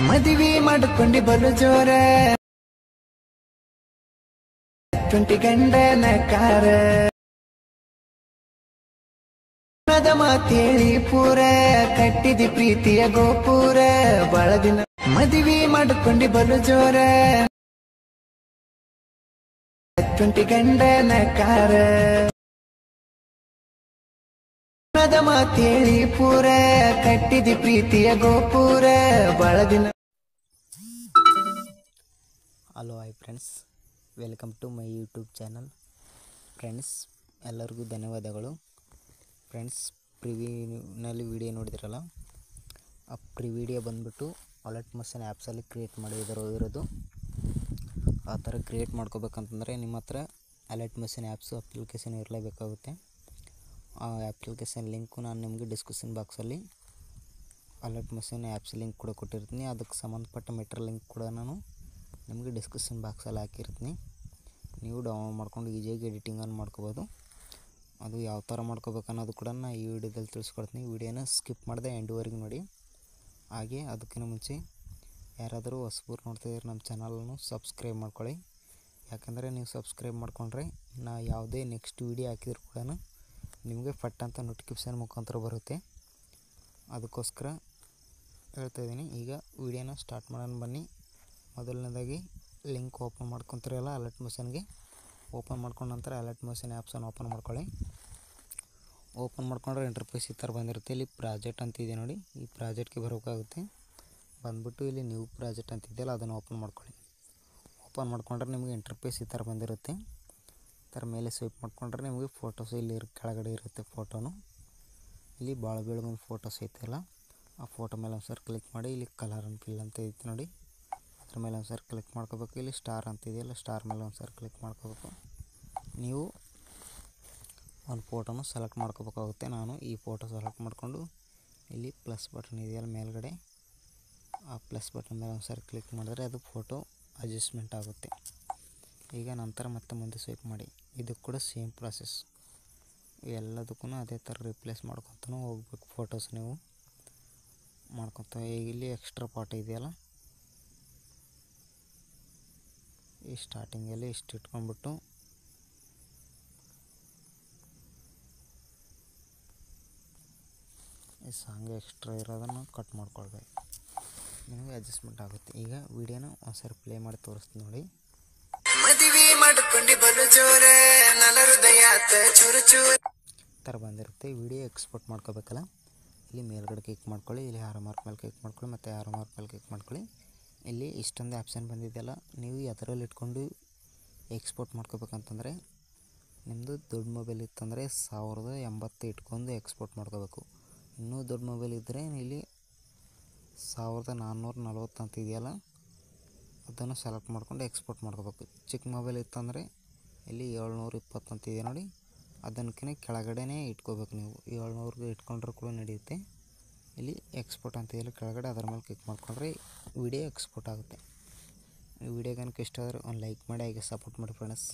ಮದುವೆ ಮಾಡಿಕೊಂಡಿ ಬಲು ಜೋರ 20 ಗಂಡನ ಕಾರ ಮಾತೇಳಿ ಪೂರ ಕಟ್ಟಿದಿ ಪ್ರೀತಿಯ ಗೋಪುರ ಬಾಳ ದಿನ ಮದುವೆ ಮಾಡಿಕೊಂಡಿ ಬಲು ಜೋರ 20 ಗಂಡನ ಕಾರ ಮಾತೇಳಿ ಪೂರ ಕಟ್ಟಿದಿ ಪ್ರೀತಿಯ ಗೋಪುರ ಬಾಳ ದಿನ. Hello hi friends, welcome to my YouTube channel. Friends ಎಲ್ಲರಿಗೂ ಧನ್ಯವಾದಗಳು. ಫ್ರೆಂಡ್ಸ್, ಪ್ರಿವ್ಯೂನಲ್ಲಿ ವಿಡಿಯೋ ನೋಡಿದ್ರಲ್ಲ, ಆ ವಿಡಿಯೋ ಬಂದುಬಿಟ್ಟು ವಾಲೆಟ್ ಮಷನ್ ಆ್ಯಪ್ಸಲ್ಲಿ ಕ್ರಿಯೇಟ್ ಮಾಡಿರೋದು. ಆ ಥರ ಕ್ರಿಯೇಟ್ ಮಾಡ್ಕೋಬೇಕಂತಂದರೆ ನಿಮ್ಮ ಹತ್ರ ವಾಲೆಟ್ ಮಷನ್ ಆ್ಯಪ್ಸು ಅಪ್ಲಿಕೇಶನ್ ಇರಲೇಬೇಕಾಗುತ್ತೆ. ಆ ಅಪ್ಲಿಕೇಶನ್ ಲಿಂಕು ನಾನು ನಿಮಗೆ ಡಿಸ್ಕ್ರಿಪ್ಷನ್ ಬಾಕ್ಸಲ್ಲಿ ವಾಲೆಟ್ ಮಷನ್ ಆ್ಯಪ್ಸ್ ಲಿಂಕ್ ಕೂಡ ಕೊಟ್ಟಿರ್ತೀನಿ. ಅದಕ್ಕೆ ಸಂಬಂಧಪಟ್ಟ ಮೆಟೀರಿಯಲ್ ಲಿಂಕ್ ಕೂಡ ನಾನು ನಿಮಗೆ ಡಿಸ್ಕ್ರಿಪ್ಷನ್ ಬಾಕ್ಸಲ್ಲಿ ಹಾಕಿರ್ತೀನಿ. ನೀವು ಡೌನ್ಲೋಡ್ ಮಾಡ್ಕೊಂಡು ಈಸಿಯಾಗಿ ಎಡಿಟಿಂಗನ್ನು ಮಾಡ್ಕೋಬೋದು. ಅದು ಯಾವ ಥರ ಮಾಡ್ಕೋಬೇಕು ಅನ್ನೋದು ಕೂಡ ನಾನು ಈ ವಿಡಿಯೋದಲ್ಲಿ ತಿಳಿಸ್ಕೊಡ್ತೀನಿ. ವಿಡಿಯೋನ ಸ್ಕಿಪ್ ಮಾಡದೆ ಎಂಡ್ವರೆಗೆ ನೋಡಿ. ಹಾಗೆ ಅದಕ್ಕಿಂತ ಮುಂಚೆ ಯಾರಾದರೂ ಹೊಸಬರು ನೋಡ್ತಾಯಿದ್ರೆ ನಮ್ಮ ಚಾನಲನ್ನು ಸಬ್ಸ್ಕ್ರೈಬ್ ಮಾಡ್ಕೊಳ್ಳಿ. ಯಾಕಂದರೆ ನೀವು ಸಬ್ಸ್ಕ್ರೈಬ್ ಮಾಡಿಕೊಂಡ್ರೆ ನಾ ಯಾವುದೇ ನೆಕ್ಸ್ಟ್ ವಿಡಿಯೋ ಹಾಕಿದ್ರು ಕೂಡ ನಿಮಗೆ ಫಟ್ ಅಂತ ನೋಟಿಫಿಕೇಷನ್ ಮುಖಾಂತರ ಬರುತ್ತೆ. ಅದಕ್ಕೋಸ್ಕರ ಹೇಳ್ತಾಯಿದ್ದೀನಿ. ಈಗ ವಿಡಿಯೋನ ಸ್ಟಾರ್ಟ್ ಮಾಡೋಣ ಬನ್ನಿ. ಮೊದಲನೇದಾಗಿ ಲಿಂಕ್ ಓಪನ್ ಮಾಡ್ಕೊತೀರಲ್ಲ ವಾಲೆಟ್ ಮಷನ್ಗೆ, ಓಪನ್ ಮಾಡ್ಕೊಂಡ ನಂತರ ವಾಲೆಟ್ ಮಷನ್ ಆ್ಯಪ್ಸನ್ನು ಓಪನ್ ಮಾಡ್ಕೊಳ್ಳಿ. ಓಪನ್ ಮಾಡ್ಕೊಂಡ್ರೆ ಇಂಟರ್ಫೇಸ್ ಈ ಥರ ಬಂದಿರುತ್ತೆ. ಇಲ್ಲಿ ಪ್ರಾಜೆಕ್ಟ್ ಅಂತಿದೆ ನೋಡಿ, ಈ ಪ್ರಾಜೆಕ್ಟ್ಗೆ ಬರಬೇಕಾಗುತ್ತೆ. ಬಂದುಬಿಟ್ಟು ಇಲ್ಲಿ ನ್ಯೂ ಪ್ರಾಜೆಕ್ಟ್ ಅಂತಿದೆಯಲ್ಲ, ಅದನ್ನು ಓಪನ್ ಮಾಡ್ಕೊಳ್ಳಿ. ಓಪನ್ ಮಾಡ್ಕೊಂಡ್ರೆ ನಿಮಗೆ ಇಂಟರ್ಫೇಸ್ ಈ ಥರ ಬಂದಿರುತ್ತೆ. ಈ ಥರ ಮೇಲೆ ಸ್ವೈಪ್ ಮಾಡ್ಕೊಂಡ್ರೆ ನಿಮಗೆ ಫೋಟೋಸ್ ಇಲ್ಲಿ ಕೆಳಗಡೆ ಇರುತ್ತೆ. ಫೋಟೋನು ಇಲ್ಲಿ ಭಾಳ ಬೆಳಗೊಂದು ಫೋಟೋಸ್ ಐತೆಲ್ಲ, ಆ ಫೋಟೋ ಮೇಲೆ ಒಂದು ಸರಿ ಕ್ಲಿಕ್ ಮಾಡಿ. ಇಲ್ಲಿ ಕಲರ್ ಆ್ಯಂಡ್ ಫಿಲ್ ಅಂತ ಐತೆ ನೋಡಿ, ಅದ್ರ ಮೇಲೆ ಒಂದು ಸರಿ ಕ್ಲಿಕ್ ಮಾಡ್ಕೋಬೇಕು. ಇಲ್ಲಿ ಸ್ಟಾರ್ ಅಂತ ಇದೆಯಲ್ಲ, ಸ್ಟಾರ್ ಮೇಲೆ ಒಂದು ಸರಿ ಕ್ಲಿಕ್ ಮಾಡ್ಕೋಬೇಕು. ನೀವು ಒಂದು ಫೋಟೋನು ಸೆಲೆಕ್ಟ್ ಮಾಡ್ಕೋಬೇಕಾಗುತ್ತೆ. ನಾನು ಈ ಫೋಟೋ ಸೆಲೆಕ್ಟ್ ಮಾಡಿಕೊಂಡು ಇಲ್ಲಿ ಪ್ಲಸ್ ಬಟನ್ ಇದೆಯಲ್ಲ ಮೇಲ್ಗಡೆ, ಆ ಪ್ಲಸ್ ಬಟನ್ ಮೇಲೆ ಒಂದು ಸರಿ ಕ್ಲಿಕ್ ಮಾಡಿದ್ರೆ ಅದು ಫೋಟೋ ಅಡ್ಜಸ್ಟ್ಮೆಂಟ್ ಆಗುತ್ತೆ. ಈಗ ನಂತರ ಮತ್ತೆ ಮುಂದೆ ಸ್ವೈಪ್ ಮಾಡಿ. ಇದಕ್ಕೆ ಕೂಡ ಸೇಮ್ ಪ್ರಾಸೆಸ್, ಎಲ್ಲದಕ್ಕೂ ಅದೇ ಥರ ರಿಪ್ಲೇಸ್ ಮಾಡ್ಕೊತಾನೆ ಹೋಗ್ಬೇಕು. ಫೋಟೋಸ್ ನೀವು ಮಾಡ್ಕೊತ ಈಗ ಇಲ್ಲಿ ಎಕ್ಸ್ಟ್ರಾ ಫೋಟೋ ಇದೆಯಲ್ಲ, ಈ ಸ್ಟಾರ್ಟಿಂಗಲ್ಲಿ ಇಷ್ಟು ಇಟ್ಕೊಂಡ್ಬಿಟ್ಟು ಈ ಸಾಂಗ್ ಎಕ್ಸ್ಟ್ರಾ ಇರೋದನ್ನು ಕಟ್ ಮಾಡ್ಕೊಳ್ಬೇಕು. ನಿಮಗೆ ಅಡ್ಜಸ್ಟ್ಮೆಂಟ್ ಆಗುತ್ತೆ. ಈಗ ವಿಡಿಯೋನ ಒಂದ್ಸರಿ ಪ್ಲೇ ಮಾಡಿ ತೋರಿಸ್ತೀನಿ ನೋಡಿ. ಮದುವೆ ಮಾಡಿಕೊಂಡಿ ಬಲು ಜೋರ ನನ್ನ ಹೃದಯ ಚೂರು ಚೂರು ಥರ ಬಂದಿರುತ್ತೆ. ವಿಡಿಯೋ ಎಕ್ಸ್ಪೋರ್ಟ್ ಮಾಡ್ಕೋಬೇಕಲ್ಲ, ಇಲ್ಲಿ ಮೇಲ್ಗಡೆ ಕ್ಲಿಕ್ ಮಾಡ್ಕೊಳ್ಳಿ. ಇಲ್ಲಿ ಆರೋ ಮಾರ್ಕ್ ಮೇಲೆ ಕ್ಲಿಕ್ ಮಾಡ್ಕೊಳ್ಳಿ, ಮತ್ತು ಆರೋ ಮಾರ್ಕ್ ಮೇಲೆ ಕ್ಲಿಕ್ ಮಾಡ್ಕೊಳ್ಳಿ. ಇಲ್ಲಿ ಇಷ್ಟೊಂದು ಆಪ್ಷನ್ ಬಂದಿದೆಯಲ್ಲ, ನೀವು ಅದರಲ್ಲಿ ಇಟ್ಕೊಂಡು ಎಕ್ಸ್ಪೋರ್ಟ್ ಮಾಡ್ಕೋಬೇಕಂತಂದರೆ ನಿಮ್ಮದು ದೊಡ್ಡ ಮೊಬೈಲ್ ಇತ್ತಂದರೆ 1080 ಇಟ್ಕೊಂಡು ಎಕ್ಸ್ಪೋರ್ಟ್ ಮಾಡ್ಕೋಬೇಕು. ಇನ್ನೂ ದೊಡ್ಡ ಮೊಬೈಲ್ ಇದ್ದರೆ ಇಲ್ಲಿ 1440 ಅಂತ ಇದೆಯಲ್ಲ, ಅದನ್ನು ಸೆಲೆಕ್ಟ್ ಮಾಡ್ಕೊಂಡು ಎಕ್ಸ್ಪೋರ್ಟ್ ಮಾಡ್ಕೋಬೇಕು. ಚಿಕ್ಕ ಮೊಬೈಲ್ ಇತ್ತಂದರೆ ಇಲ್ಲಿ 720 ಅಂತ ಇದೆ ನೋಡಿ, ಅದನ್ಕಿಂತ ಕೆಳಗಡೆನೇ ಇಟ್ಕೋಬೇಕು. ನೀವು 700ಗೆ ಇಟ್ಕೊಂಡ್ರೂ ಕೂಡ ನಡೆಯುತ್ತೆ. ಇಲ್ಲಿ ಎಕ್ಸ್ಪೋರ್ಟ್ ಅಂತ ಇದೆಯಲ್ಲ ಕೆಳಗಡೆ, ಅದರ ಮೇಲೆ ಕ್ಲಿಕ್ ಮಾಡಿಕೊಂಡ್ರೆ ವಿಡಿಯೋ ಎಕ್ಸ್ಪೋರ್ಟ್ ಆಗುತ್ತೆ. ಈ ವಿಡಿಯೋಗನಕ್ಕೆ ಇಷ್ಟ ಆದರೆ ಒಂದು ಲೈಕ್ ಮಾಡಿ, ಹಾಗೆ ಸಪೋರ್ಟ್ ಮಾಡಿ ಫ್ರೆಂಡ್ಸ್.